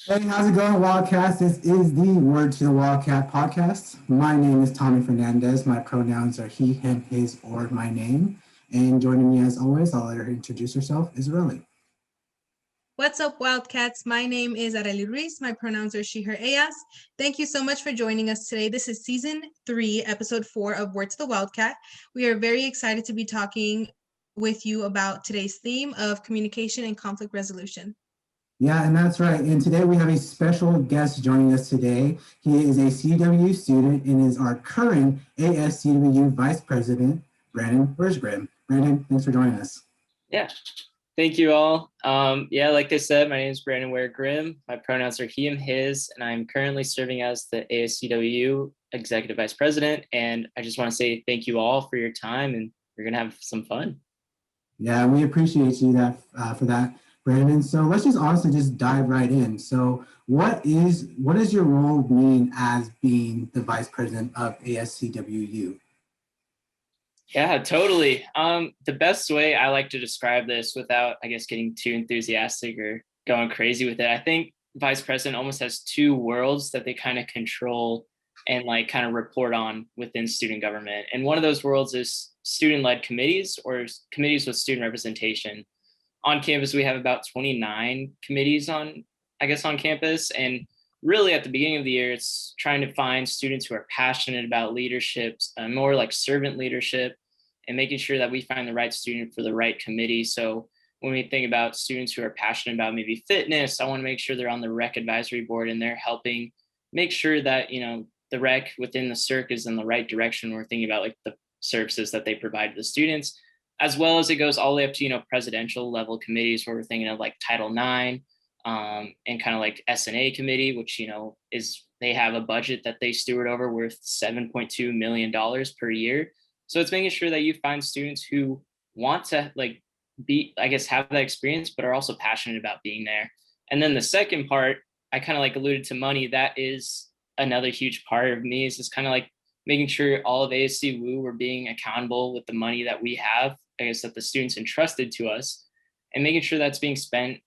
Hey, how's it going, Wildcats? This is the Word to the Wildcat podcast. My name is Tommy Fernandez. My pronouns are he, him, his, or my name. And joining me as always, I'll let her introduce herself, Israeli. What's up, Wildcats? My name is Arely Ruiz. My pronouns are she, her, ellas. Thank you so much for joining us today. This is season 3, episode 4 of Word to the Wildcat. We are very excited to be talking with you about today's theme of communication and conflict resolution. Yeah, and that's right. And today we have a special guest joining us today. He is a CW student and is our current ASCWU Vice President, Brandon Wears-Grimm. Brandon, thanks for joining us. Yeah, thank you all. Yeah, like I said, my name is Brandon Wear-Grimm. My pronouns are he, him, his, and I'm currently serving as the ASCWU Executive Vice President. And I just want to say thank you all for your time, and we're going to have some fun. Yeah, we appreciate you for that, Brandon. So let's just honestly just dive right in. So what does your role mean as being the vice president of ASCWU? Yeah, totally. The best way I like to describe this without, I guess, getting too enthusiastic or going crazy with it, I think vice president almost has two worlds that they kind of control and like kind of report on within student government. And one of those worlds is student-led committees or committees with student representation. On campus, we have about 29 committees on campus. And really at the beginning of the year, it's trying to find students who are passionate about leadership, more like servant leadership, and making sure that we find the right student for the right committee. So when we think about students who are passionate about maybe fitness, I want to make sure they're on the rec advisory board and they're helping make sure that, the rec within the circ is in the right direction. We're thinking about like the services that they provide to the students, as well as it goes all the way up to, presidential level committees where we're thinking of like Title IX, and kind of like S&A committee, which, is they have a budget that they steward over worth $7.2 million per year. So it's making sure that you find students who want to like be, I guess, have that experience, but are also passionate about being there. And then the second part, I kind of like alluded to money. That is another huge part of me is just kind of like making sure all of ASCWU we're being accountable with the money that we have, I guess, that the students entrusted to us, and making sure that's being spent,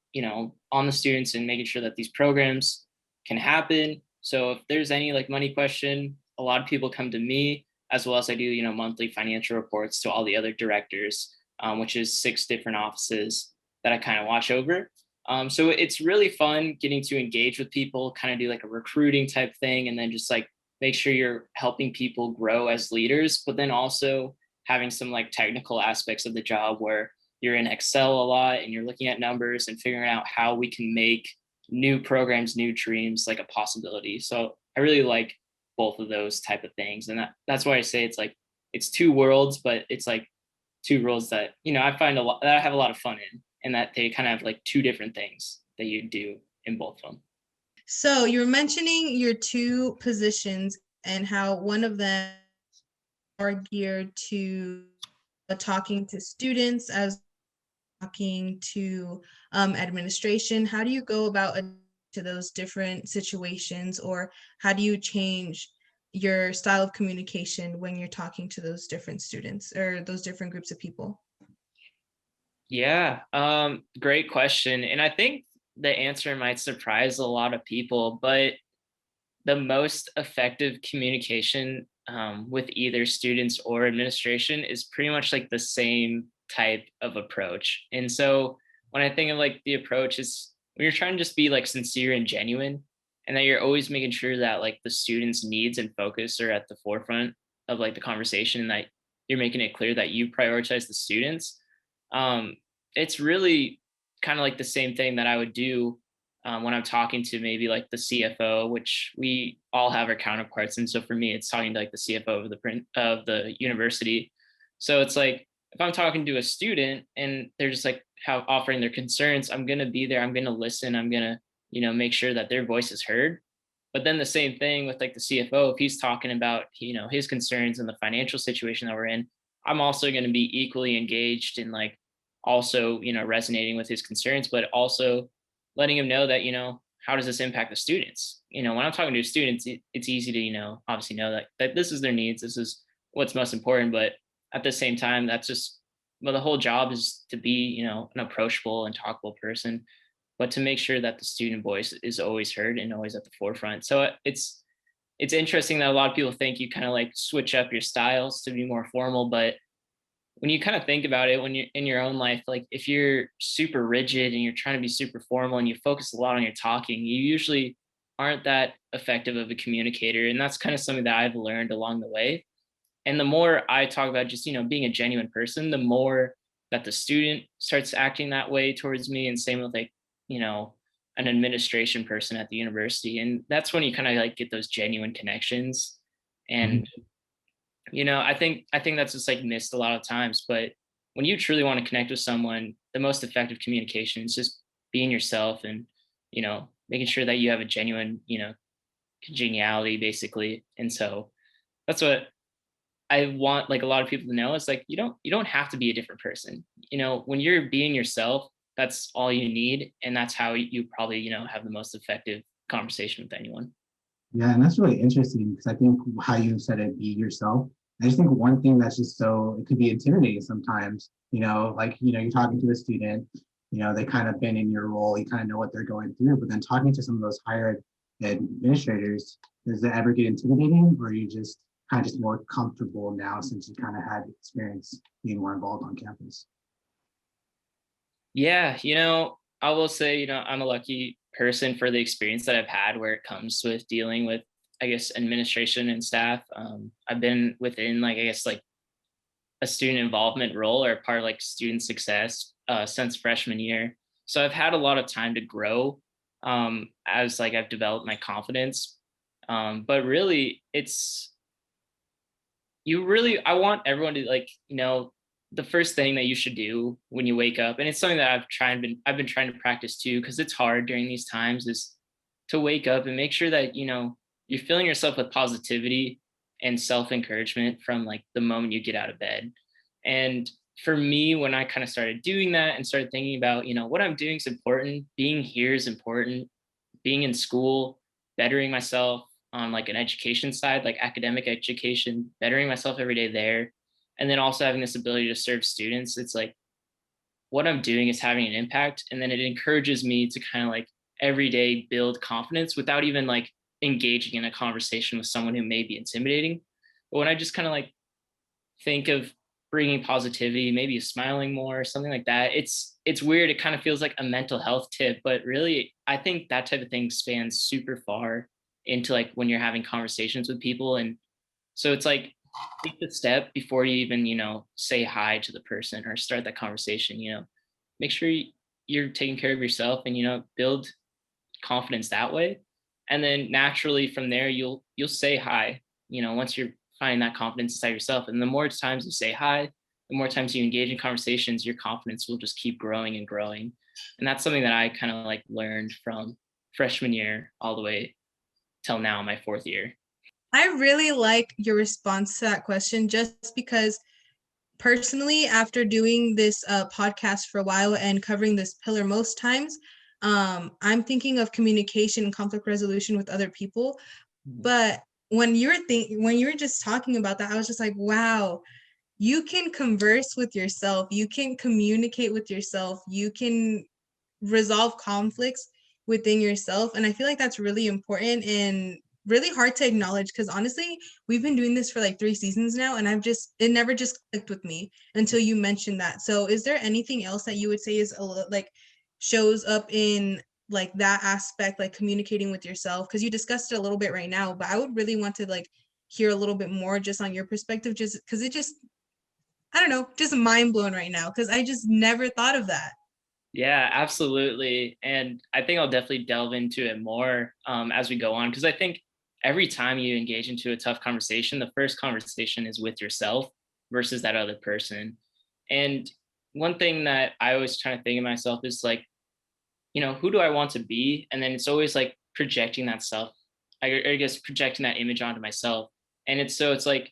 on the students and making sure that these programs can happen. So if there's any like money question, a lot of people come to me, as well as I do, monthly financial reports to all the other directors, which is 6 different offices that I kind of watch over. So it's really fun getting to engage with people, kind of do like a recruiting type thing, and then just like make sure you're helping people grow as leaders, but then also having some like technical aspects of the job where you're in Excel a lot and you're looking at numbers and figuring out how we can make new programs, new dreams like a possibility. So I really like both of those type of things. And that's why I say it's like, it's two worlds, but it's like two worlds that, I find a lot that I have a lot of fun in, and that they kind of have like two different things that you do in both of them. So you're mentioning your two positions and how one of them are geared to talking to students as talking to administration. How do you go about to those different situations, or how do you change your style of communication when you're talking to those different students or those different groups of people? Yeah, great question. And I think the answer might surprise a lot of people, but the most effective communication with either students or administration is pretty much like the same type of approach. And so when I think of like the approach is when you're trying to just be like sincere and genuine, and that you're always making sure that like the students' needs and focus are at the forefront of like the conversation, and that you're making it clear that you prioritize the students. Um, it's really kind of like the same thing that I would do when I'm talking to maybe like the CFO, which we all have our counterparts. And so for me, it's talking to like the CFO of the university. So it's like if I'm talking to a student and they're just like how offering their concerns, I'm gonna be there. I'm gonna listen. I'm gonna make sure that their voice is heard. But then the same thing with like the CFO, if he's talking about his concerns and the financial situation that we're in, I'm also going to be equally engaged in like also resonating with his concerns, but also letting him know that, how does this impact the students? When I'm talking to students, it's easy to, obviously know that this is their needs. This is what's most important. But at the same time, that's just, well, the whole job is to be, an approachable and talkable person. but to make sure that the student voice is always heard and always at the forefront. So it's interesting that a lot of people think you kind of like switch up your styles to be more formal, but when you kind of think about it, when you're in your own life, like if you're super rigid and you're trying to be super formal and you focus a lot on your talking, you usually aren't that effective of a communicator. And that's kind of something that I've learned along the way. And the more I talk about just, being a genuine person, the more that the student starts acting that way towards me. And same with like, you know, an administration person at the university. And that's when you kind of like get those genuine connections. And I think that's just like missed a lot of times. But when you truly want to connect with someone, the most effective communication is just being yourself and, making sure that you have a genuine, congeniality basically. And so that's what I want like a lot of people to know is like you don't have to be a different person. When you're being yourself, that's all you need. And that's how you probably, have the most effective conversation with anyone. Yeah, and that's really interesting because I think how you said it, be yourself. I just think one thing that's just so it could be intimidating sometimes, like, you're talking to a student, they kind of been in your role, you kind of know what they're going through, but then talking to some of those higher administrators, does it ever get intimidating or are you just kind of just more comfortable now since you kind of had experience being more involved on campus? Yeah, I will say, I'm a lucky person for the experience that I've had where it comes with dealing with, I guess, administration and staff. I've been within, like, I guess, like a student involvement role or part of like student success since freshman year. So I've had a lot of time to grow as like I've developed my confidence. But really, I want everyone to like, the first thing that you should do when you wake up, and it's something that I've been trying to practice too, because it's hard during these times, is to wake up and make sure that, you're filling yourself with positivity and self-encouragement from like the moment you get out of bed. And for me, when I kind of started doing that and started thinking about, what I'm doing is important, being here is important, being in school, bettering myself on like an education side, like academic education, bettering myself every day there. And then also having this ability to serve students. It's like what I'm doing is having an impact. And then it encourages me to kind of like every day build confidence without even like engaging in a conversation with someone who may be intimidating. But when I just kind of like think of bringing positivity, maybe smiling more, something like that. It's weird. It kind of feels like a mental health tip, but really, I think that type of thing spans super far into like when you're having conversations with people. And so it's like take the step before you even, say hi to the person or start that conversation, make sure you're taking care of yourself and, build confidence that way. And then naturally from there, you'll say hi, once you're finding that confidence inside yourself. And the more times you say hi, the more times you engage in conversations, your confidence will just keep growing and growing. And that's something that I kind of like learned from freshman year all the way till now, my fourth year. I really like your response to that question just because personally, after doing this podcast for a while and covering this pillar most times, I'm thinking of communication and conflict resolution with other people. But when you were just talking about that, I was just like, wow, you can converse with yourself, you can communicate with yourself, you can resolve conflicts within yourself. And I feel like that's really important and really hard to acknowledge because honestly, we've been doing this for like 3 seasons now, and it never just clicked with me until you mentioned that. So is there anything else that you would say is like shows up in like that aspect, like communicating with yourself? Because you discussed it a little bit right now, but I would really want to like hear a little bit more just on your perspective, just because it just, I don't know, just mind blown right now because I just never thought of that. Yeah, absolutely. And I think I'll definitely delve into it more as we go on, because I think every time you engage into a tough conversation, the first conversation is with yourself versus that other person. And one thing that I always try to think of myself is like, who do I want to be? And then it's always like projecting that self, I guess projecting that image onto myself. And it's like,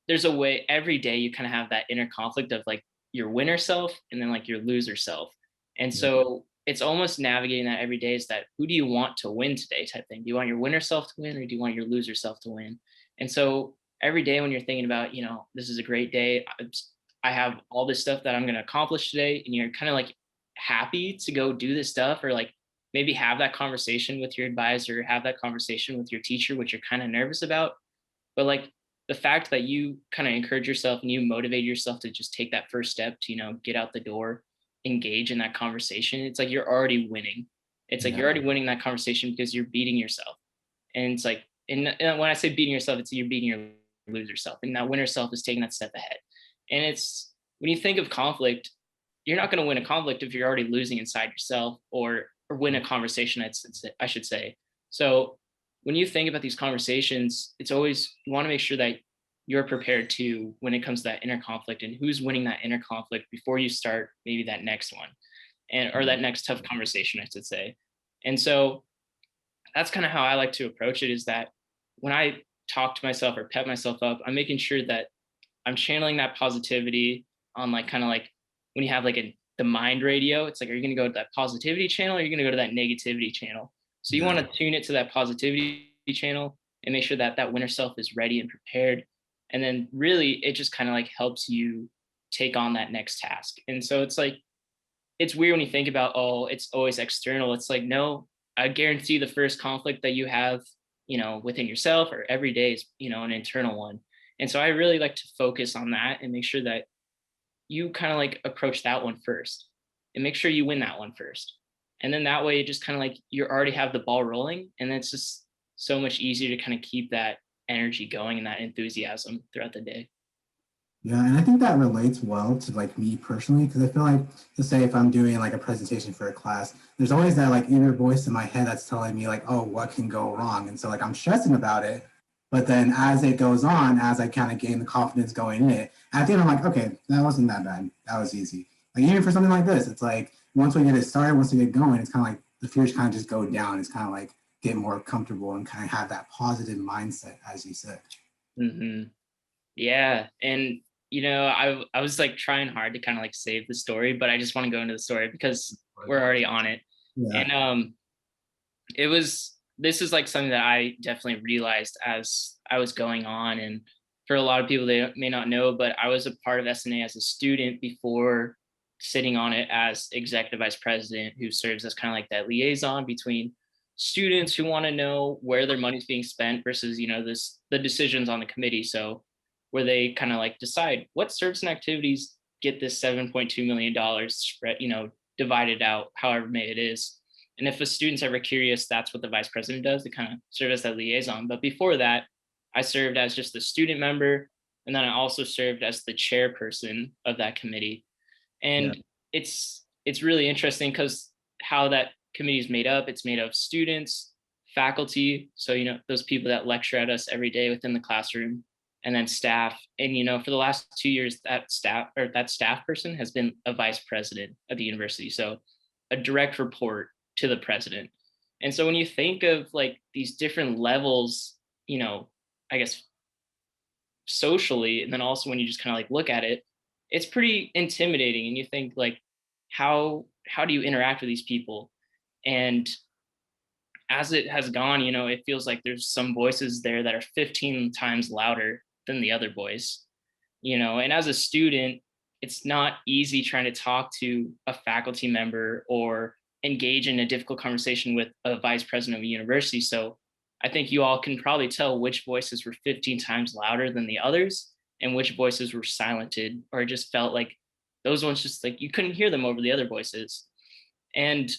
there's a way every day you kind of have that inner conflict of like your winner self and then like your loser self. And so it's almost navigating that every day is that who do you want to win today type thing? Do you want your winner self to win or do you want your loser self to win? And so every day when you're thinking about, this is a great day, I have all this stuff that I'm going to accomplish today. And you're kind of like happy to go do this stuff, or like maybe have that conversation with your advisor, have that conversation with your teacher, which you're kind of nervous about. But like the fact that you kind of encourage yourself and you motivate yourself to just take that first step to, get out the door, engage in that conversation, it's like you're already winning. It's like Yeah. you're already winning that conversation because you're beating yourself. And it's like, and when I say beating yourself, it's you're beating your loser self. And that winner self is taking that step ahead. And it's when you think of conflict, you're not going to win a conflict if you're already losing inside yourself, or win a conversation, I should say. So when you think about these conversations, it's always, you want to make sure that you're prepared to, when it comes to that inner conflict and who's winning that inner conflict before you start maybe that next one, or that next tough conversation, I should say. And so that's kind of how I like to approach it, is that when I talk to myself or pep myself up, I'm making sure that I'm channeling that positivity on, like, kind of like when you have like the mind radio, it's like, are you going to go to that positivity channel, or are you going to go to that negativity channel? So you want to tune it to that positivity channel and make sure that that winner self is ready and prepared. And then really it just kind of like helps you take on that next task. And so it's like, it's weird when you think about, oh, it's always external. It's like, no, I guarantee the first conflict that you have, within yourself or every day is, an internal one. And so I really like to focus on that and make sure that you kind of like approach that one first and make sure you win that one first. And then that way, it just kind of like you already have the ball rolling. And then it's just so much easier to kind of keep that energy going and that enthusiasm throughout the day. Yeah, and I think that relates well to like me personally, because I feel like, to say if I'm doing like a presentation for a class, there's always that like inner voice in my head that's telling me like, oh, what can go wrong? And so like I'm stressing about it. But then as it goes on, as I kind of gain the confidence going in it, at the end I'm like, okay, that wasn't that bad. That was easy. Like even for something like this, it's like once we get it started, once we get going, it's kind of like the fears kind of just go down. It's kind of like get more comfortable and kind of have that positive mindset, as you said. Mm-hmm. Yeah. And, I was like trying hard to kind of like save the story, but I just want to go into the story because we're already on it. Yeah. And this is like something that I definitely realized as I was going on. And for a lot of people, they may not know, but I was a part of SNA as a student before sitting on it as executive vice president, who serves as kind of like that liaison between students who want to know where their money's being spent versus, the decisions on the committee. So where they kind of like decide what service and activities get this $7.2 million spread, divided out however many it is. And if a student's ever curious, that's what the vice president does, to kind of serve as that liaison. But before that, I served as just a student member. And then I also served as the chairperson of that committee. And it's really interesting because how that committee is made up, it's made of students, faculty. So, those people that lecture at us every day within the classroom, and then staff. And, for the last 2 years, that staff person has been a vice president of the university. So a direct report to the president. And so when you think of like these different levels, I guess socially, and then also when you just kind of like look at it, it's pretty intimidating. And you think like, how do you interact with these people? And as it has gone, it feels like there's some voices there that are 15 times louder than the other voice, and as a student, it's not easy trying to talk to a faculty member or engage in a difficult conversation with a vice president of a university. So I think you all can probably tell which voices were 15 times louder than the others and which voices were silented, or just felt like those ones just like you couldn't hear them over the other voices. And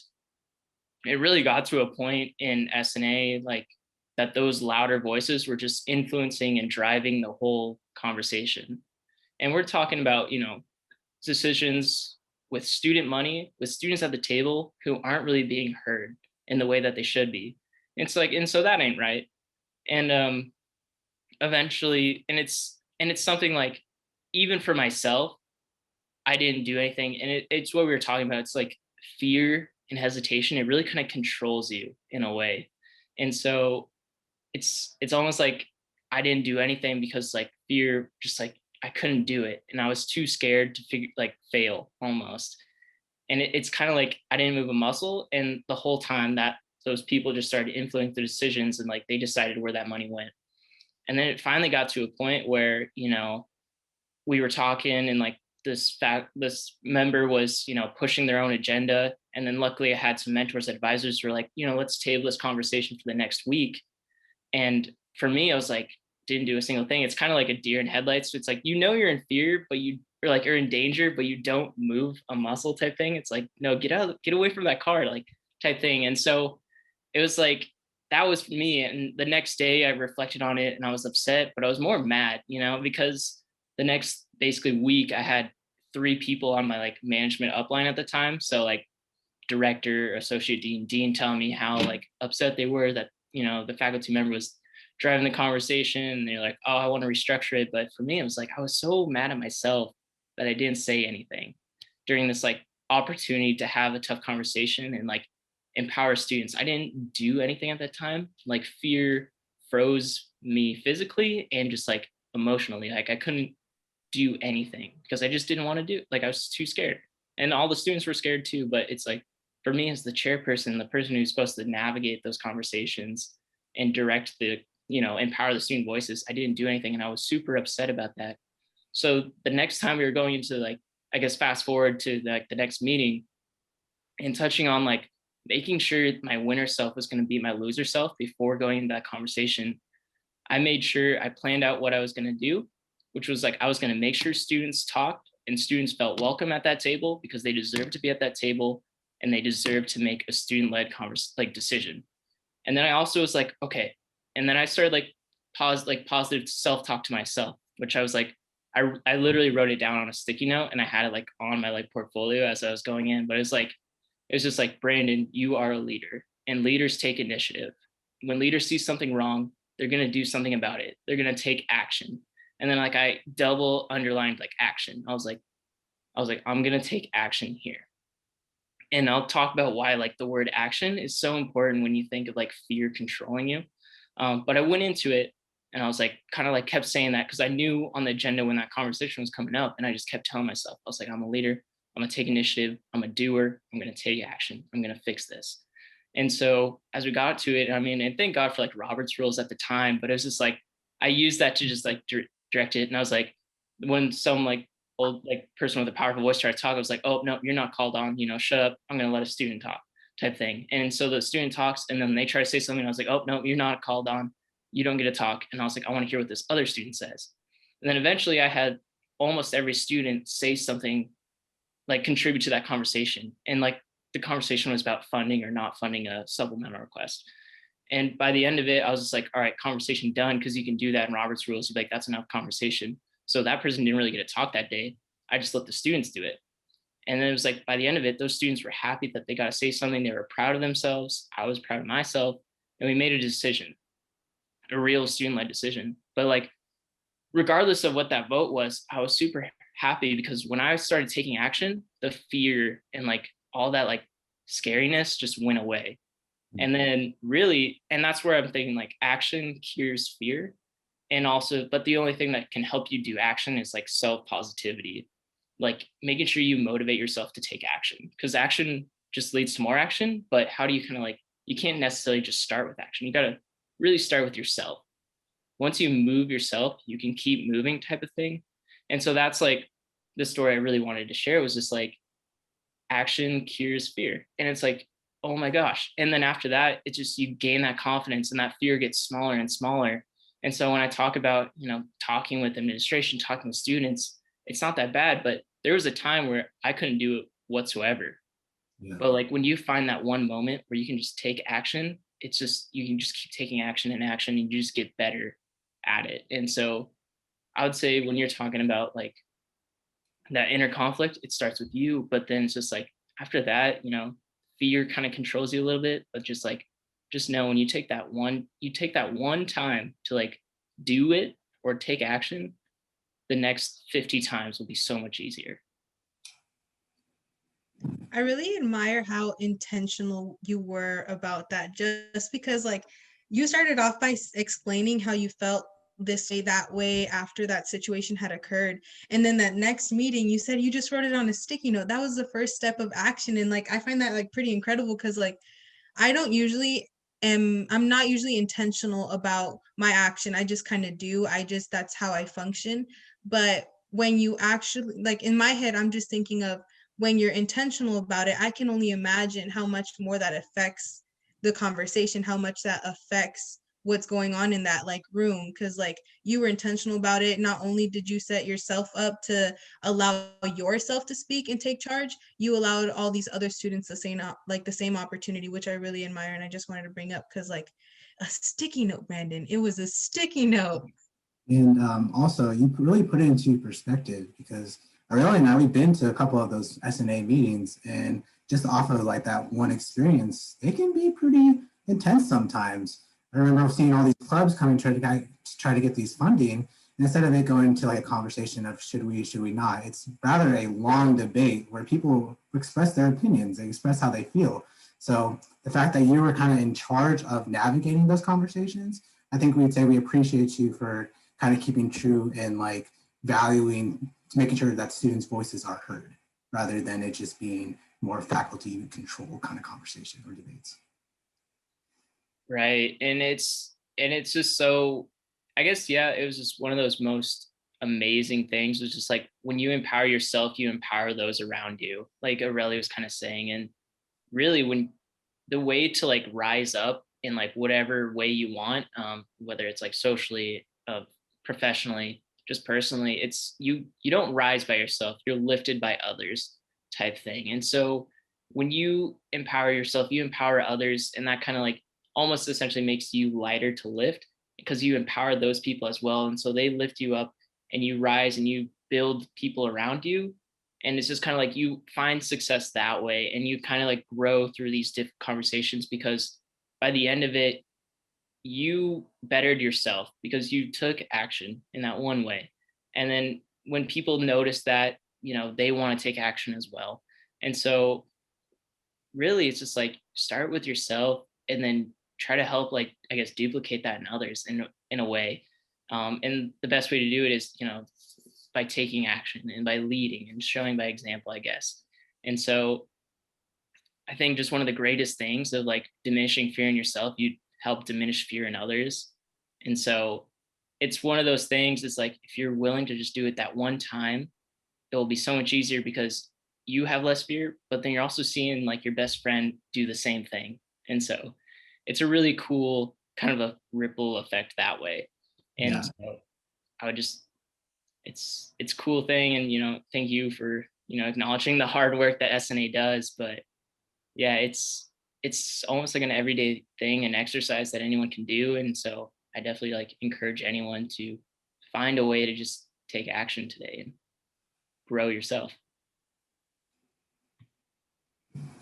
it really got to a point in SNA like that those louder voices were just influencing and driving the whole conversation. And we're talking about, decisions with student money, with students at the table who aren't really being heard in the way that they should be. It's like, and so that ain't right. And eventually, and it's something like, even for myself, I didn't do anything. And it's what we were talking about. It's like fear and hesitation. It really kind of controls you in a way. And so it's almost like I didn't do anything because like fear, just like I couldn't do it. And I was too scared to fail almost. And it's kind of like I didn't move a muscle. And the whole time that those people just started influencing the decisions, and like they decided where that money went. And then it finally got to a point where, we were talking, and like this member was, pushing their own agenda. And then luckily I had some mentors, advisors who were like, let's table this conversation for the next week. And for me, I was like, didn't do a single thing. It's kind of like a deer in headlights. It's like, you're in fear, but you're in danger, but you don't move a muscle type thing. It's like, no, get away from that car, like type thing. And so it was like, that was me. And the next day I reflected on it and I was upset, but I was more mad, because the next basically week I had 3 people on my like management upline at the time. So like director, associate dean telling me how like upset they were that, the faculty member was driving the conversation, and they're like, oh, I want to restructure it. But for me, it was like, I was so mad at myself that I didn't say anything during this like opportunity to have a tough conversation and like empower students. I didn't do anything at that time. Like fear froze me physically and just like emotionally. Like I couldn't do anything because I just didn't want to do it. Like I was too scared. And all the students were scared too. But it's like, for me as the chairperson, the person who's supposed to navigate those conversations and direct the, empower the student voices, I didn't do anything. And I was super upset about that. So the next time we were going into like, I guess, fast forward to like the next meeting and touching on like making sure my winner self was going to beat my loser self before going into that conversation, I made sure I planned out what I was going to do, which was like, I was going to make sure students talked and students felt welcome at that table because they deserve to be at that table and they deserve to make a student-led decision. And then I also was like, okay. And then I started like positive self-talk to myself, which I was like, I literally wrote it down on a sticky note and I had it like on my like portfolio as I was going in. But it was just like, Brandon, you are a leader and leaders take initiative. When leaders see something wrong, they're going to do something about it. They're going to take action. And then like I double underlined like action. I was like, I'm going to take action here. And I'll talk about why like the word action is so important when you think of like fear controlling you. But I went into it and I was like, kind of like kept saying that because I knew on the agenda when that conversation was coming up, and I just kept telling myself, I was like, I'm a leader, I'm gonna take initiative, I'm a doer, I'm gonna take action, I'm gonna fix this. And so as we got to it, I mean, and thank God for like Robert's rules at the time, but it was just like, I used that to just like direct it. And I was like, when some like old like person with a powerful voice tried to talk, I was like, oh no, you're not called on, shut up, I'm gonna let a student talk type thing. And so the student talks and then they try to say something. I was like, oh no, you're not called on, you don't get to talk. And I was like, I want to hear what this other student says. And then eventually I had almost every student say something, like contribute to that conversation. And like the conversation was about funding or not funding a supplemental request. And by the end of it, I was just like, all right, conversation done, because you can do that in Robert's rules. You're like, that's enough conversation. So that person didn't really get to talk that day. I just let the students do it. And then it was like, by the end of it, those students were happy that they got to say something. They were proud of themselves. I was proud of myself. And we made a decision, a real student-led decision. But like, regardless of what that vote was, I was super happy because when I started taking action, the fear and like all that like scariness just went away. And then really, and that's where I'm thinking like action cures fear. And also, but the only thing that can help you do action is like self-positivity, like making sure you motivate yourself to take action, because action just leads to more action. But how do you kind of like, you can't necessarily just start with action. You got to really start with yourself. Once you move yourself, you can keep moving type of thing. And so that's like the story I really wanted to share, was just like action cures fear. And it's like, oh my gosh. And then after that, it's just, you gain that confidence and that fear gets smaller and smaller. And so when I talk about, talking with administration, talking with students, it's not that bad, but there was a time where I couldn't do it whatsoever. Yeah. But like when you find that one moment where you can just take action, it's just, you can just keep taking action and action and you just get better at it. And so I would say when you're talking about like that inner conflict, it starts with you, but then it's just like after that, fear kind of controls you a little bit, but just know when you take that one time to like do it or take action, the next 50 times will be so much easier. I really admire how intentional you were about that, just because like you started off by explaining how you felt this way, that way after that situation had occurred. And then that next meeting, you said you just wrote it on a sticky note. That was the first step of action. And like, I find that like pretty incredible because like, I'm not usually intentional about my action. I just kind of do. That's how I function. But when you actually, like in my head, I'm just thinking of when you're intentional about it, I can only imagine how much more that affects the conversation, how much that affects what's going on in that like room. Cause like you were intentional about it. Not only did you set yourself up to allow yourself to speak and take charge, you allowed all these other students the same like the same opportunity, which I really admire. And I just wanted to bring up because like a sticky note, Brandon. It was a sticky note. And also, you really put it into perspective because Aurelia and I, we've been to a couple of those SNA meetings, and just off of like that one experience, it can be pretty intense sometimes. I remember seeing all these clubs coming try to get these funding, and instead of it going into like a conversation of should we not, it's rather a long debate where people express their opinions, they express how they feel. So the fact that you were kind of in charge of navigating those conversations, I think we'd say we appreciate you for kind of keeping true and like valuing, making sure that students' voices are heard rather than it just being more faculty control kind of conversation or debates. Right. And it's just so, I guess, yeah, it was just one of those most amazing things. It was just like when you empower yourself, you empower those around you, like Aurelia was kind of saying. And really when the way to like rise up in like whatever way you want, whether it's like socially, professionally, just personally, it's you don't rise by yourself, you're lifted by others type thing. And so when you empower yourself, you empower others, and that kind of like almost essentially makes you lighter to lift because you empower those people as well. And so they lift you up and you rise and you build people around you. And it's just kind of like you find success that way and you kind of like grow through these different conversations because by the end of it, you bettered yourself because you took action in that one way. And then when people notice that, they want to take action as well. And so really it's just like start with yourself and then try to help, like, I guess, duplicate that in others in a way. And the best way to do it is, by taking action and by leading and showing by example, I guess. And so I think just one of the greatest things of like diminishing fear in yourself, you help diminish fear in others. And so it's one of those things, it's like if you're willing to just do it that one time, it will be so much easier because you have less fear, but then you're also seeing like your best friend do the same thing. And so it's a really cool kind of a ripple effect that way. And Yeah. so I would just, it's a cool thing. And, thank you for, acknowledging the hard work that SNA does. But yeah, it's almost like an everyday thing and exercise that anyone can do. And so I definitely like encourage anyone to find a way to just take action today and grow yourself.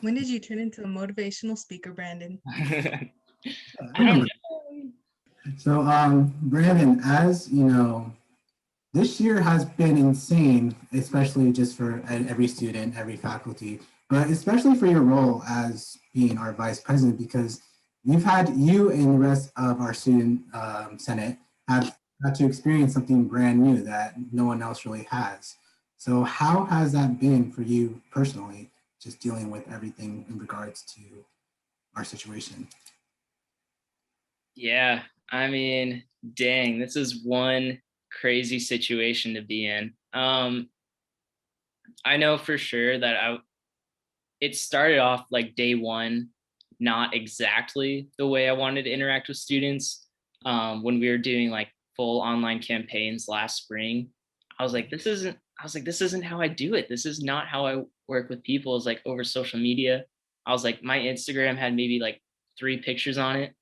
When did you turn into a motivational speaker, Brandon? I I don't remember. So, Brandon, as you know, this year has been insane, especially just for every student, every faculty, but especially for your role as being our vice president, because you and the rest of our student senate have got to experience something brand new that no one else really has. So how has that been for you personally, just dealing with everything in regards to our situation? Yeah, I mean, dang, this is one crazy situation to be in. I know for sure that it started off like day one, not exactly the way I wanted to interact with students. When we were doing like full online campaigns last spring, this isn't how I do it. This is not how I work with people, is like over social media. I was like, my Instagram had maybe like 3 pictures on it.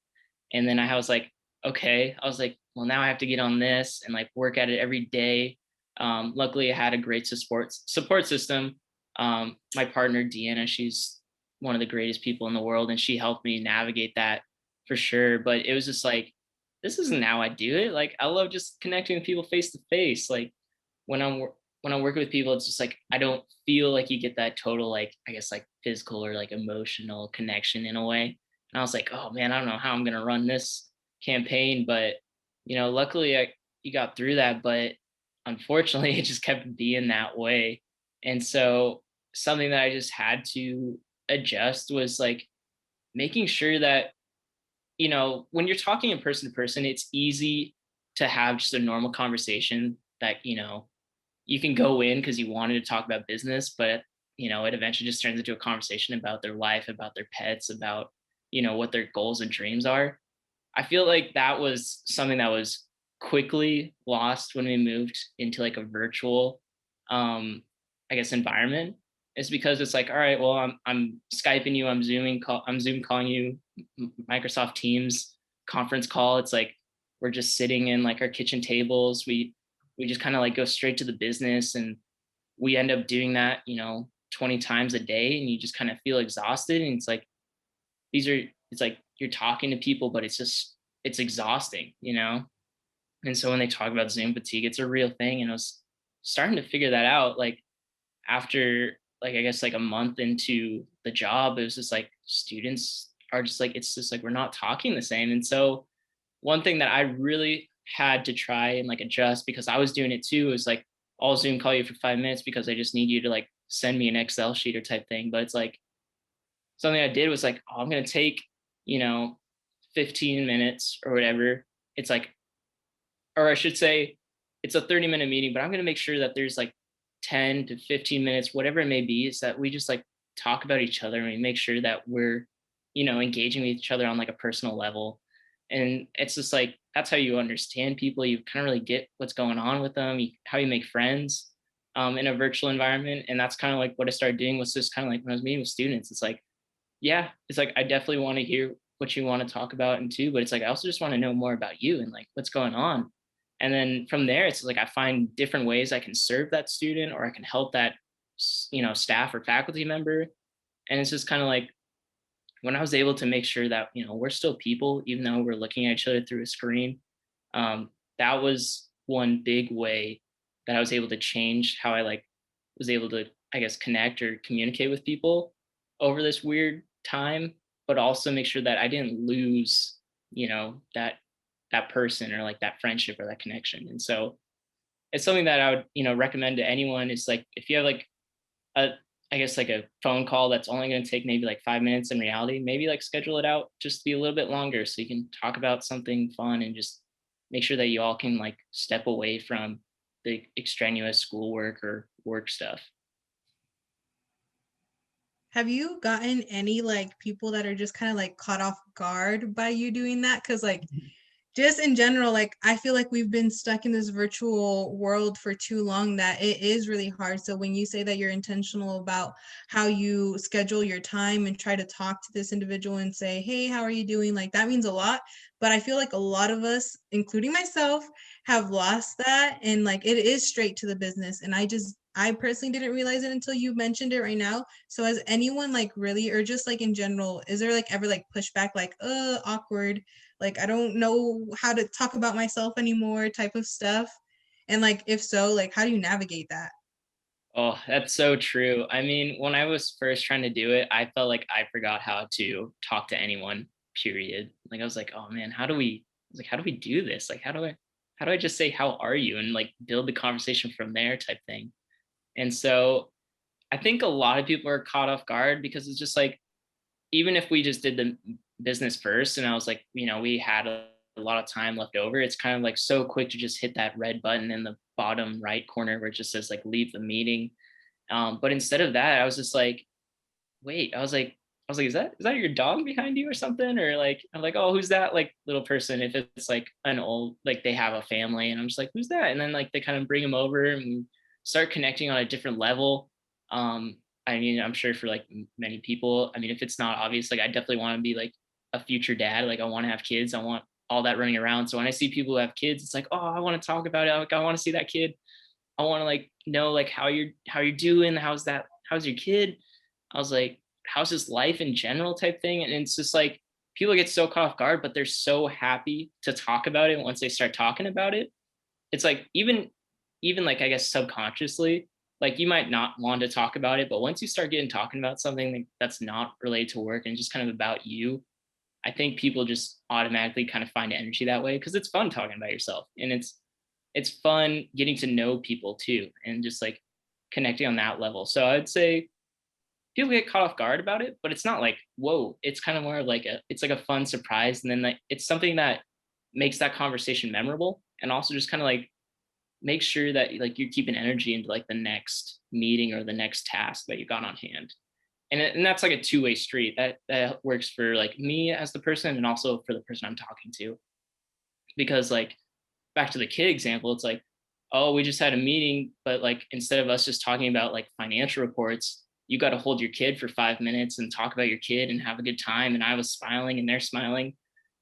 And then I was like, okay, I was like, well, now I have to get on this and like work at it every day. Luckily, I had a great support system. My partner, Deanna, she's one of the greatest people in the world, and she helped me navigate that for sure. But it was just like, this isn't how I do it. Like, I love just connecting with people face to face. Like when I'm working with people, it's just like I don't feel like you get that total, like, I guess, like physical or like emotional connection in a way. And I was like, oh man, I don't know how I'm gonna run this campaign, but luckily you got through that. But unfortunately, it just kept being that way. And so something that I just had to adjust was like making sure that, when you're talking in person to person, it's easy to have just a normal conversation that, you can go in because you wanted to talk about business, but it eventually just turns into a conversation about their life, about their pets, about, what their goals and dreams are. I feel like that was something that was quickly lost when we moved into like a virtual, I guess, environment. Is because it's like, all right, well, I'm Skyping you, I'm Zoom calling you, Microsoft Teams conference call. It's like we're just sitting in like our kitchen tables. We just kind of like go straight to the business, and we end up doing that, 20 times a day, and you just kind of feel exhausted. And it's like it's like you're talking to people, but it's exhausting, And so when they talk about Zoom fatigue, it's a real thing. And I was starting to figure that out, like after, like, I guess like a month into the job. It was just like students are just like, it's just like we're not talking the same. And so one thing that I really had to try and like adjust, because I was doing it too, is like, I'll Zoom call you for 5 minutes because I just need you to like send me an Excel sheet or type thing. But it's like something I did was like, oh, I'm gonna take, you know, 15 minutes or whatever. It's like, or I should say it's a 30-minute meeting, but I'm gonna make sure that there's like 10 to 15 minutes, whatever it may be, is that we just like talk about each other and we make sure that we're, engaging with each other on like a personal level. And it's just like, that's how you understand people. You kind of really get what's going on with them, how you make friends in a virtual environment. And that's kind of like what I started doing, was just kind of like when I was meeting with students, it's like, yeah, it's like, I definitely want to hear what you want to talk about and too, but it's like, I also just want to know more about you and like what's going on. And then from there, it's like, I find different ways I can serve that student, or I can help that, staff or faculty member. And it's just kind of like, when I was able to make sure that, we're still people, even though we're looking at each other through a screen, that was one big way that I was able to change how I like was able to, I guess, connect or communicate with people over this weird time, but also make sure that I didn't lose, that person, or like that friendship or that connection. And so it's something that I would, recommend to anyone. Is like, if you have like a, I guess, like a phone call that's only going to take maybe like 5 minutes, in reality, maybe like schedule it out just to be a little bit longer so you can talk about something fun, and just make sure that you all can like step away from the extraneous schoolwork or work stuff. Have you gotten any like people that are just kind of like caught off guard by you doing that? Because like just in general, like I feel like we've been stuck in this virtual world for too long that it is really hard. So when you say that you're intentional about how you schedule your time and try to talk to this individual and say, hey, how are you doing? Like that means a lot. But I feel like a lot of us, including myself, have lost that. And like it is straight to the business. And I personally didn't realize it until you mentioned it right now. So has anyone like really, or just like in general, is there like ever like pushback, like, awkward, like I don't know how to talk about myself anymore type of stuff? And like if so, like how do you navigate that? Oh, that's so true. I mean, when I was first trying to do it, I felt like I forgot how to talk to anyone, period. Like I was like, oh man, how do we do this? Like, how do I just say, how are you? And like build the conversation from there type thing. And so I think a lot of people are caught off guard, because it's just like, even if we just did the business first and I was like, we had a lot of time left over, it's kind of like so quick to just hit that red button in the bottom right corner where it just says like leave the meeting. But instead of that, I was just like, wait, I was like, is that your dog behind you or something? Or like, I'm like, oh, who's that like little person? If it's like an old, like they have a family, and I'm just like, who's that? And then like they kind of bring them over and start connecting on a different level. I mean, I'm sure for like many people, I mean, if it's not obvious, like I definitely want to be like a future dad. Like I want to have kids. I want all that running around. So when I see people who have kids, it's like, oh, I want to talk about it. Like I want to see that kid. I want to like know like how you're doing. How's your kid? I was like, how's his life in general type thing. And it's just like people get so caught off guard, but they're so happy to talk about it once they start talking about it. It's like even like, I guess, subconsciously, like you might not want to talk about it, but once you start getting talking about something that's not related to work and just kind of about you, I think people just automatically kind of find energy that way, because it's fun talking about yourself, and it's fun getting to know people too, and just like connecting on that level. So I'd say people get caught off guard about it, but it's not like, whoa, it's kind of more of like it's like a fun surprise. And then like it's something that makes that conversation memorable, and also just kind of like make sure that like you're keeping energy into like the next meeting or the next task that you got on hand. And that's like a two-way street. That works for like me as the person and also for the person I'm talking to. Because like back to the kid example, it's like, oh, we just had a meeting, but like instead of us just talking about like financial reports, you got to hold your kid for 5 minutes and talk about your kid and have a good time. And I was smiling and they're smiling.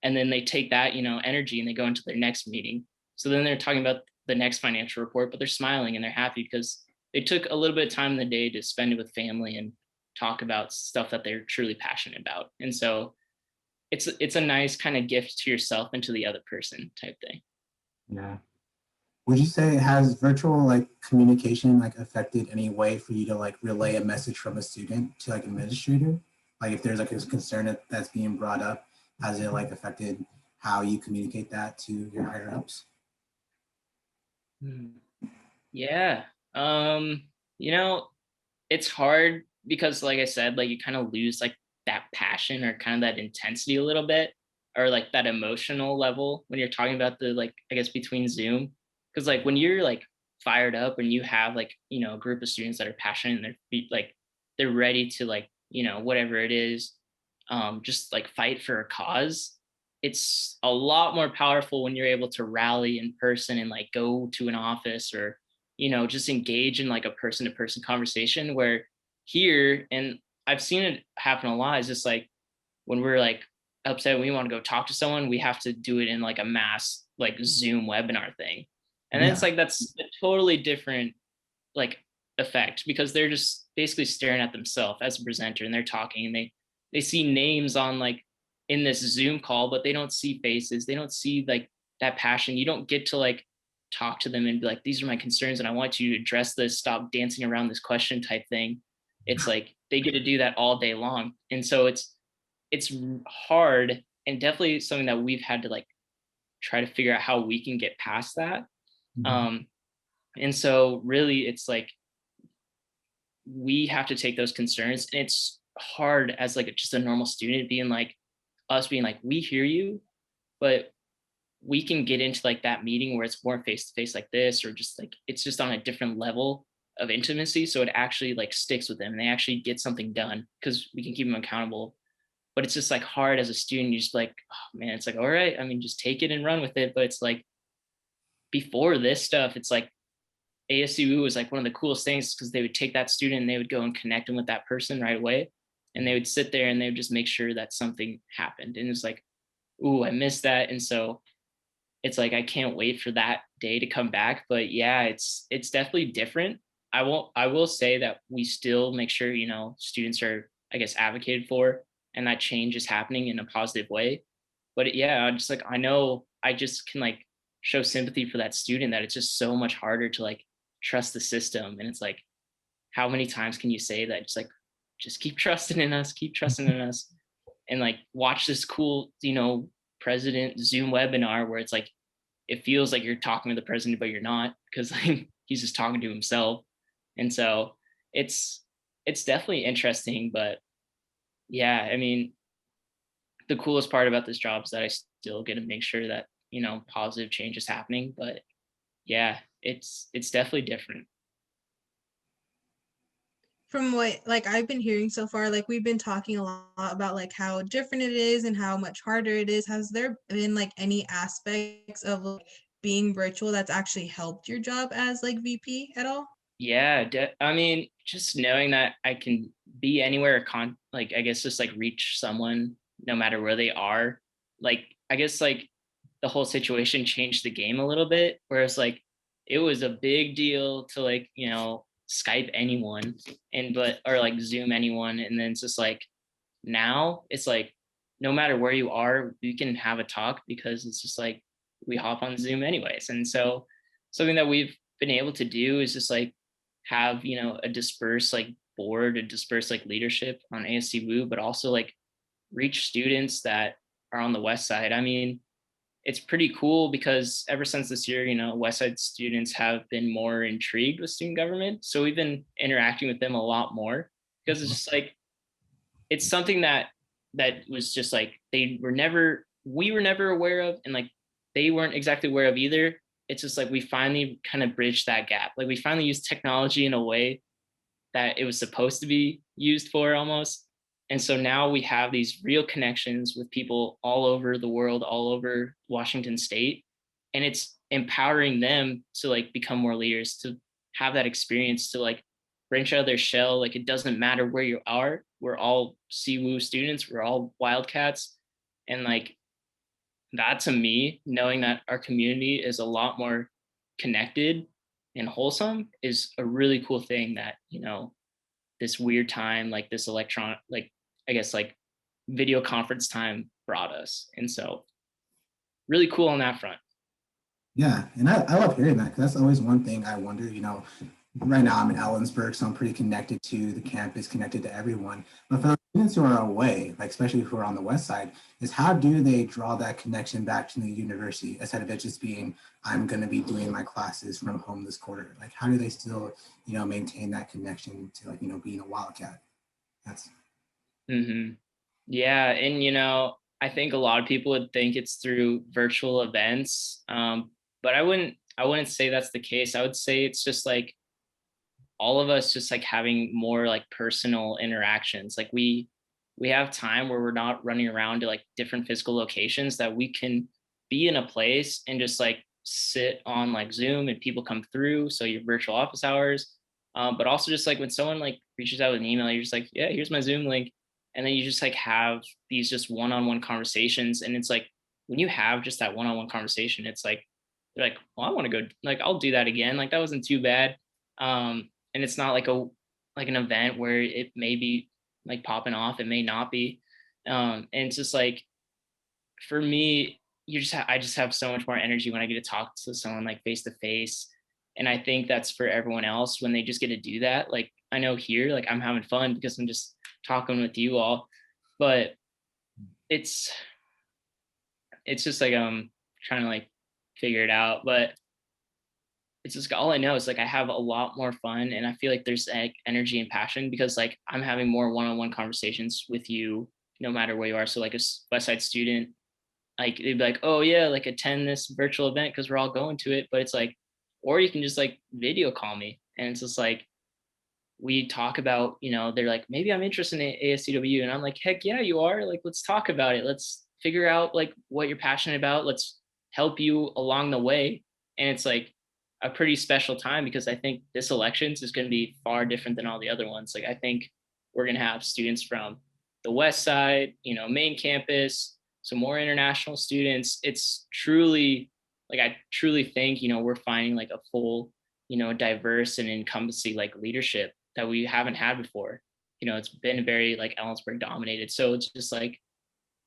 And then they take that, energy and they go into their next meeting. So then they're talking about the next financial report, but they're smiling and they're happy because they took a little bit of time in the day to spend it with family and talk about stuff that they're truly passionate about. And so it's a nice kind of gift to yourself and to the other person type thing. Yeah. Would you say has virtual like communication like affected any way for you to like relay a message from a student to like administrator? Like if there's like a concern that's being brought up, has it like affected how you communicate that to your higher ups? Yeah. It's hard because like I said, like you kind of lose like that passion or kind of that intensity a little bit or like that emotional level when you're talking about the like I guess between Zoom. Because like when you're like fired up and you have like, a group of students that are passionate and they're ready to like, whatever it is, just like fight for a cause. It's a lot more powerful when you're able to rally in person and like go to an office or just engage in like a person to person conversation where here, and I've seen it happen a lot, is just like when we're like upset, we want to go talk to someone, we have to do it in like a mass like Zoom webinar thing. And then it's Yeah. like that's a totally different like effect because they're just basically staring at themselves as a presenter and they're talking and they see names on like in this Zoom call, but they don't see faces. They don't see like that passion. You don't get to like talk to them and be like, these are my concerns and I want you to address this, stop dancing around this question type thing. It's like they get to do that all day long. And so it's hard and definitely something that we've had to like try to figure out how we can get past that. Mhm. And so really it's like we have to take those concerns and it's hard as like just a normal student being like us being like we hear you, but we can get into like that meeting where it's more face to face like this or just like it's just on a different level of intimacy so it actually like sticks with them and they actually get something done because we can keep them accountable. But it's just like hard as a student, you just like, oh man, it's like all right, I mean just take it and run with it. But it's like before this stuff, it's like ASCWU was like one of the coolest things because they would take that student and they would go and connect them with that person right away. And they would sit there and they would just make sure that something happened. And it's like, ooh, I missed that. And so it's like I can't wait for that day to come back. But yeah, it's definitely different. I will say that we still make sure, students are, I guess, advocated for and that change is happening in a positive way. But yeah, I'm just like I know I just can like show sympathy for that student that it's just so much harder to like trust the system. And it's like, how many times can you say that? Just like, just keep trusting in us, keep trusting in us. And like watch this cool, president Zoom webinar where it's like it feels like you're talking to the president, but you're not because like he's just talking to himself. And so it's definitely interesting. But yeah, I mean, the coolest part about this job is that I still get to make sure that, positive change is happening. But yeah, it's definitely different. From what like I've been hearing so far, like we've been talking a lot about like how different it is and how much harder it is. Has there been like any aspects of like, being virtual that's actually helped your job as like VP at all? Yeah, I mean, just knowing that I can be anywhere, like I guess just like reach someone no matter where they are. Like I guess like the whole situation changed the game a little bit. Whereas like it was a big deal to like Skype anyone or like Zoom anyone, and then it's just like now it's like no matter where you are, we can have a talk because it's just like we hop on Zoom anyways. And so something that we've been able to do is just like have a dispersed like board, a dispersed like leadership on ASCWU, but also like reach students that are on the west side. I mean, it's pretty cool because ever since this year, west side students have been more intrigued with student government, so we've been interacting with them a lot more because it's just like it's something that was just like we were never aware of, and like they weren't exactly aware of either. it's just like we finally kind of bridged that gap. Like we finally used technology in a way that it was supposed to be used for almost. And so now we have these real connections with people all over the world, all over Washington state. And it's empowering them to like become more leaders, to have that experience, to like branch out of their shell. Like it doesn't matter where you are. We're all ASCWU students. We're all Wildcats. And like that to me, knowing that our community is a lot more connected and wholesome is a really cool thing that, you know, this weird time, like this electronic, like, I guess like video conference time brought us. And so really cool on that front. Yeah, and I love hearing that, because that's always one thing I wonder, you know, right now I'm in Ellensburg, so I'm pretty connected to the campus, connected to everyone. But for the students who are away, like especially who are on the west side, is how do they draw that connection back to the university instead of it just being, I'm going to be doing my classes from home this quarter? Like, how do they still, you know, maintain that connection to, like, you know, being a Wildcat? That's Yeah, and you know, I think a lot of people would think it's through virtual events, but I wouldn't say that's the case. I would say it's just like all of us just like having more like personal interactions. Like we have time where we're not running around to like different physical locations, that we can be in a place and just like sit on like Zoom and people come through. So your virtual office hours. But also just like when someone like reaches out with an email, you're just like, yeah, here's my Zoom link. And then you just like have these just one-on-one conversations. And it's like when you have just that one-on-one conversation, it's like you're like, well, I want to go, like I'll do that again. Like that wasn't too bad. And it's not like an event where it may be like popping off, it may not be. And it's just like for me, I just have so much more energy when I get to talk to someone like face to face. And I think that's for everyone else when they just get to do that. Like I know here, like I'm having fun because I'm just talking with you all, but it's just like I'm trying to like figure it out. But it's just all I know is like I have a lot more fun, and I feel like there's like energy and passion because like I'm having more one-on-one conversations with you no matter where you are. So like a West Side student, like they'd be like, oh yeah, like attend this virtual event because we're all going to it. But it's like, or you can just like video call me, and it's just like we talk about, you know, they're like, maybe I'm interested in ASCWU, and I'm like, heck yeah, you are. Like, let's talk about it. Let's figure out like what you're passionate about. Let's help you along the way. And it's like a pretty special time because I think this elections is going to be far different than all the other ones. Like, I think we're going to have students from the West Side, you know, main campus, some more international students. It's truly like, I truly think, you know, we're finding like a full, you know, diverse and encompassing like leadership that we haven't had before. You know, it's been very like Ellensburg dominated. So it's just like,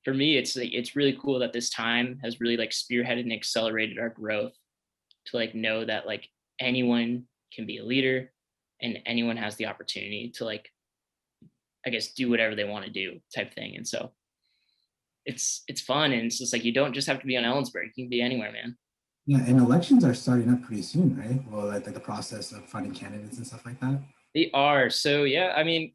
for me, it's like, it's really cool that this time has really like spearheaded and accelerated our growth to like know that like anyone can be a leader and anyone has the opportunity to like, I guess, do whatever they want to do type thing. And so it's fun. And it's just like, you don't just have to be on Ellensburg. You can be anywhere, man. yeah, and elections are starting up pretty soon, right? Well, like the process of finding candidates and stuff like that. They are. So yeah, I mean,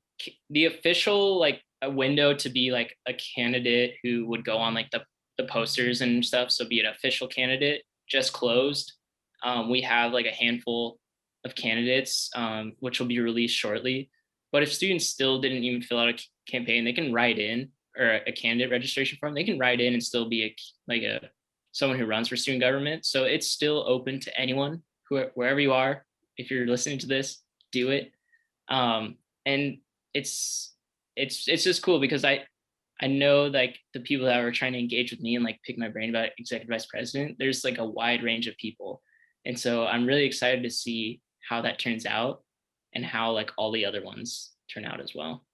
the official like a window to be like a candidate who would go on like the posters and stuff, so be an official candidate, just closed. We have like a handful of candidates, which will be released shortly. But if students still didn't even fill out a campaign, they can write in, or a candidate registration form. They can write in and still be a someone who runs for student government. So it's still open to anyone, wherever you are. If you're listening to this, do it. And it's just cool because I know like the people that were trying to engage with me and like pick my brain about executive vice president, there's like a wide range of people. And so I'm really excited to see how that turns out and how like all the other ones turn out as well.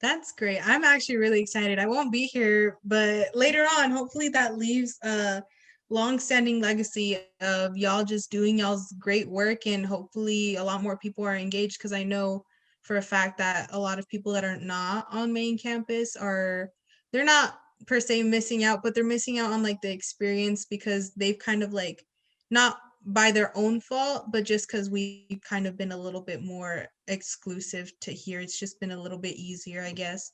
That's great. I'm actually really excited. I won't be here, but later on, hopefully that leaves a long-standing legacy of y'all just doing y'all's great work, and hopefully a lot more people are engaged, because I know for a fact that a lot of people that are not on main campus they're not per se missing out, but they're missing out on like the experience because they've kind of like, not by their own fault, but just because we've kind of been a little bit more exclusive to here. It's just been a little bit easier, I guess.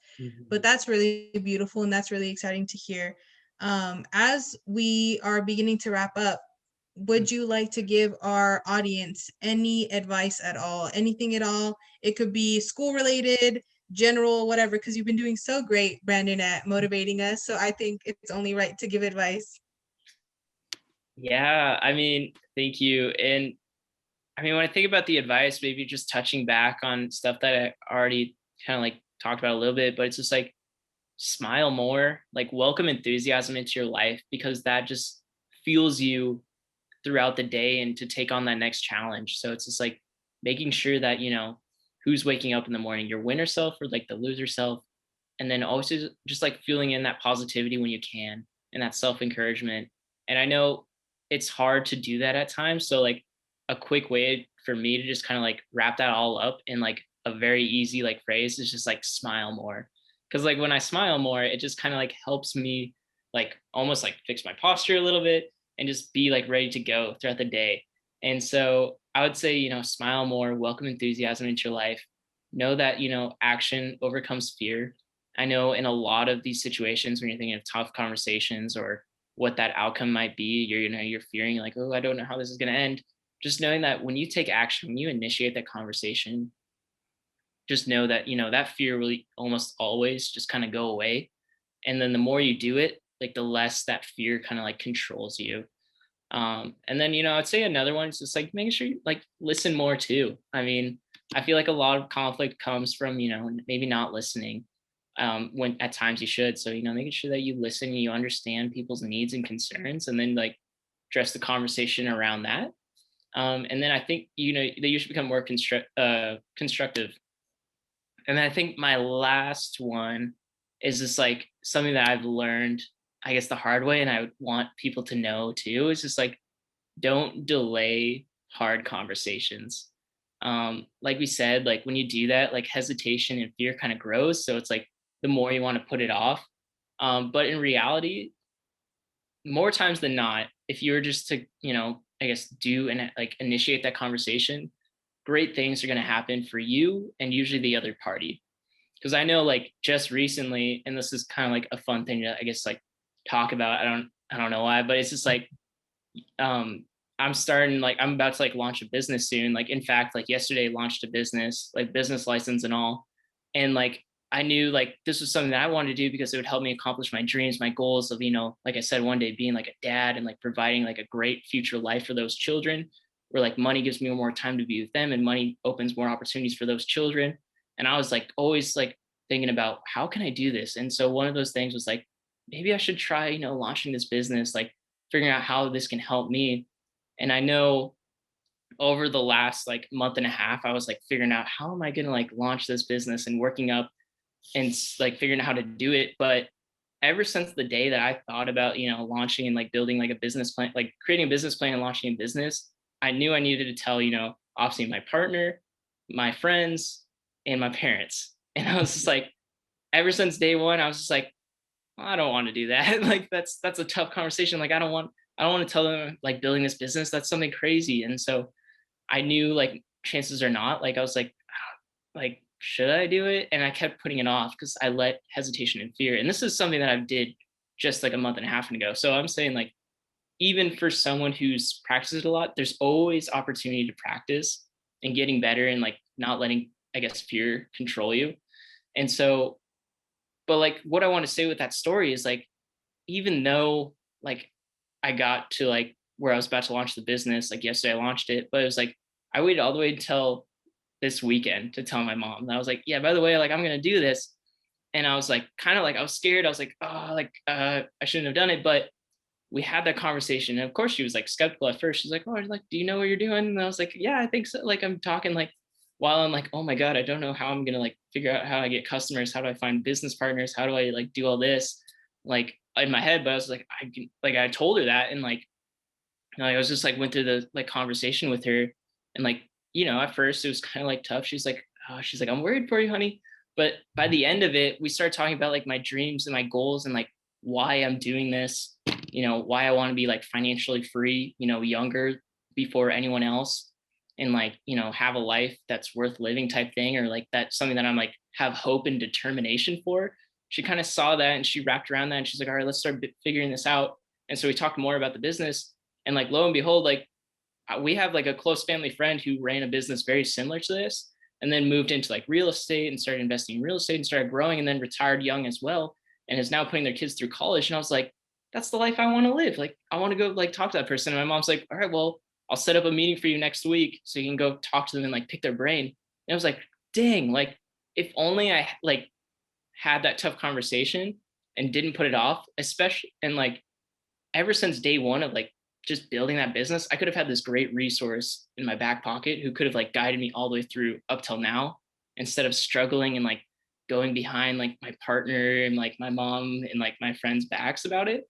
But that's really beautiful, and that's really exciting to hear. As we are beginning to wrap up, would you like to give our audience any advice at all? Anything at all? It could be school related, general, whatever, because you've been doing so great, Brandon, at motivating us. So I think it's only right to give advice. Yeah, I mean, thank you. And I mean, when I think about the advice, maybe just touching back on stuff that I already kind of like talked about a little bit, but it's just like smile more, like welcome enthusiasm into your life, because that just fuels you throughout the day and to take on that next challenge. So it's just like making sure that, who's waking up in the morning, your winner self or like the loser self. And then also just like feeling in that positivity when you can, and that self encouragement. And I know it's hard to do that at times. So like a quick way for me to just kind of like wrap that all up in like a very easy like phrase is just like smile more. Cause like when I smile more, it just kind of like helps me like almost like fix my posture a little bit and just be like ready to go throughout the day. And so I would say, smile more, welcome enthusiasm into your life. Know that, action overcomes fear. I know in a lot of these situations when you're thinking of tough conversations or what that outcome might be, you're fearing like, oh, I don't know how this is going to end. Just knowing that when you take action, when you initiate that conversation, just know that, that fear will almost always just kind of go away. And then the more you do it, like the less that fear kind of like controls you. And then, I'd say another one is just like making sure you like listen more too. I mean, I feel like a lot of conflict comes from, maybe not listening when at times you should. So, making sure that you listen, you understand people's needs and concerns, and then like address the conversation around that. And then I think, that you should become more constructive. And then I think my last one is just like something that I've learned, I guess, the hard way. And I would want people to know too, is just like, don't delay hard conversations. Like we said, like when you do that, like hesitation and fear kind of grows. So it's like the more you want to put it off. But in reality, more times than not, if you were just to, I guess do and like initiate that conversation, great things are going to happen for you and usually the other party. Because I know like just recently, and this is kind of like a fun thing to, I guess, like talk about. I don't know why, but it's just like I'm about to like launch a business soon. Like in fact, like yesterday launched a business, like business license and all. And like I knew like this was something that I wanted to do because it would help me accomplish my dreams, my goals of, like I said, one day being like a dad and like providing like a great future life for those children, where like money gives me more time to be with them and money opens more opportunities for those children. And I was like always like thinking about how can I do this? And so one of those things was like, maybe I should try, launching this business, like figuring out how this can help me. And I know over the last like month and a half, I was like figuring out how am I going to like launch this business and working up and like figuring out how to do it. But ever since the day that I thought about, launching and like building like a business plan, like creating a business plan and launching a business, I knew I needed to tell, obviously my partner, my friends, and my parents. And I was just like, ever since day one, I was just like, I don't want to do that. Like that's a tough conversation. Like I don't want to tell them like building this business, that's something crazy. And so I knew like chances are not, like I was like, should I do it? And I kept putting it off because I let hesitation and fear. And this is something that I did just like a month and a half ago. So I'm saying like, even for someone who's practiced it a lot, there's always opportunity to practice and getting better and like not letting, I guess, fear control you. And so, but like what I want to say with that story is like, even though like I got to like where I was about to launch the business, like yesterday I launched it, but it was like, I waited all the way until this weekend to tell my mom. And I was like, yeah, by the way, like I'm going to do this. And I was like, kind of like, I was scared. I was like, oh, like, I shouldn't have done it. But we had that conversation. And of course she was like skeptical at first. She's like, oh, like, do you know what you're doing? And I was like, yeah, I think so. Like I'm talking like while I'm like, oh my God, I don't know how I'm going to like figure out how I get customers. How do I find business partners? How do I like do all this? Like in my head, but I was like, I told her that. And like, I was just like, went through the like conversation with her and like, at first it was kind of like tough. She's like, I'm worried for you, honey. But by the end of it, we started talking about like my dreams and my goals and like why I'm doing this, why I want to be like financially free, younger before anyone else, and like, have a life that's worth living type thing, or like that's something that I'm like have hope and determination for. She kind of saw that and she wrapped around that and she's like, all right, let's start figuring this out. And so we talked more about the business. And like, lo and behold, like we have like a close family friend who ran a business very similar to this, and then moved into like real estate and started investing in real estate and started growing, and then retired young as well, and is now putting their kids through college. And I was like, that's the life I want to live. Like, I want to go like talk to that person. And my mom's like, all right, well, I'll set up a meeting for you next week so you can go talk to them and like pick their brain. And I was like, dang, like if only I like had that tough conversation and didn't put it off, especially, and like ever since day one of like just building that business, I could have had this great resource in my back pocket who could have like guided me all the way through up till now, instead of struggling and like going behind like my partner and like my mom and like my friends' backs about it.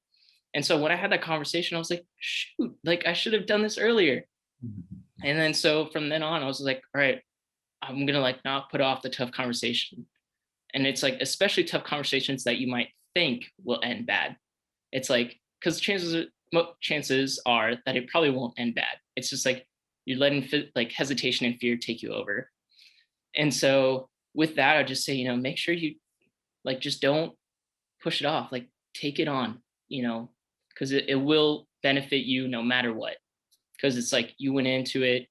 And so when I had that conversation, I was like, shoot, like I should have done this earlier. And then so from then on, I was like, all right, I'm gonna like not put off the tough conversation. And it's like, especially tough conversations that you might think will end bad. It's like, because chances are that it probably won't end bad. It's just like you're letting like hesitation and fear take you over. And so with that, I just say, make sure you like just don't push it off. Like take it on, because it will benefit you no matter what. Because it's like you went into it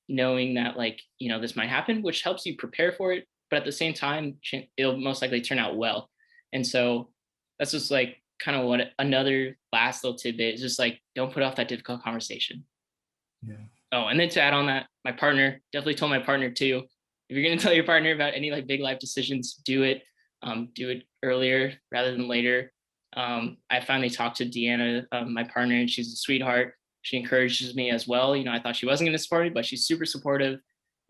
knowing that like, this might happen, which helps you prepare for it. But at the same time, it'll most likely turn out well. And so that's just like kind of what another last little tidbit is, just like, don't put off that difficult conversation. Yeah. Oh, and then to add on that, my partner, definitely told my partner too, if you're going to tell your partner about any like big life decisions, do it earlier rather than later. I finally talked to Deanna, my partner, and she's a sweetheart. She encourages me as well. I thought she wasn't going to support me, but she's super supportive.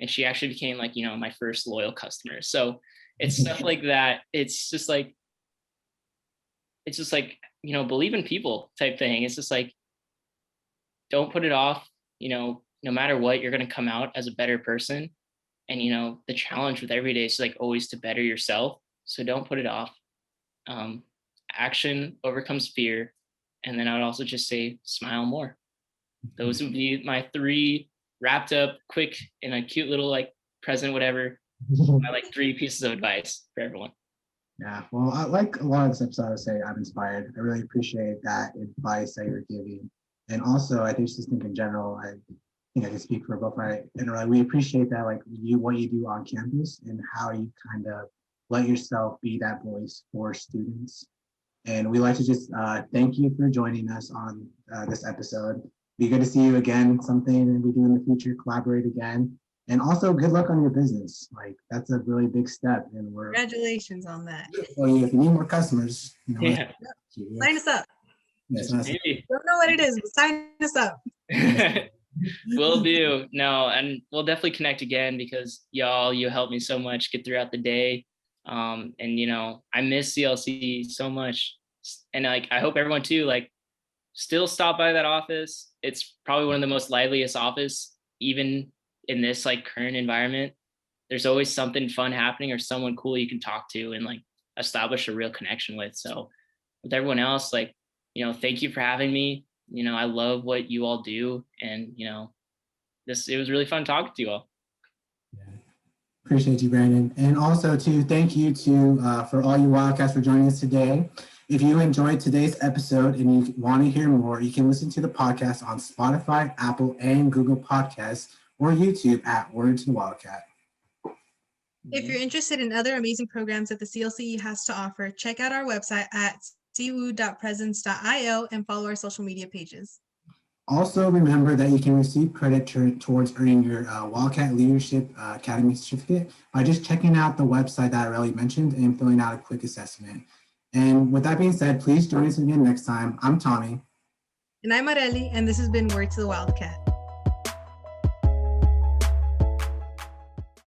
And she actually became like, my first loyal customer. So it's stuff like that. It's just like, believe in people type thing. It's just like, don't put it off. No matter what, you're going to come out as a better person. And, the challenge with every day is like always to better yourself. So don't put it off. Action overcomes fear. And then I would also just say, smile more. Those would be my 3 wrapped up quick in a cute little like present, whatever. My like 3 pieces of advice for everyone. Yeah, well, I like a lot of this episode. I would say I'm inspired. I really appreciate that advice that you're giving. And also, I just think in general, I think I can speak for both we appreciate that, like what you do on campus and how you kind of let yourself be that voice for students. And we like to just thank you for joining us on this episode. Be good to see you again, something we do in the future, collaborate again. And also good luck on your business. Like that's a really big step. And Congratulations on that. Well, if you need more customers, Yeah. Sign us up. Yes, Don't know what it is, but sign us up. Will do. No, and we'll definitely connect again because you helped me so much get throughout the day. And I miss CLC so much. And like I hope everyone too, like still stop by that office. It's probably one of the most liveliest office, even in this like current environment. There's always something fun happening or someone cool you can talk to and like establish a real connection with. So with everyone else, like, thank you for having me. I love what you all do. And, it was really fun talking to you all. Yeah. Appreciate you, Brandon. And also to thank you for all you Wildcats for joining us today. If you enjoyed today's episode and you want to hear more, you can listen to the podcast on Spotify, Apple, and Google Podcasts, or YouTube at Words and Wildcat. If you're interested in other amazing programs that the CLCE has to offer, check out our website at ASCWU.presence.io and follow our social media pages. Also, remember that you can receive credit towards earning your Wildcat Leadership Academy certificate by just checking out the website that I already mentioned and filling out a quick assessment. And with that being said, please join us again next time. I'm Tommy. And I'm Areli, and this has been Word to the Wildcat.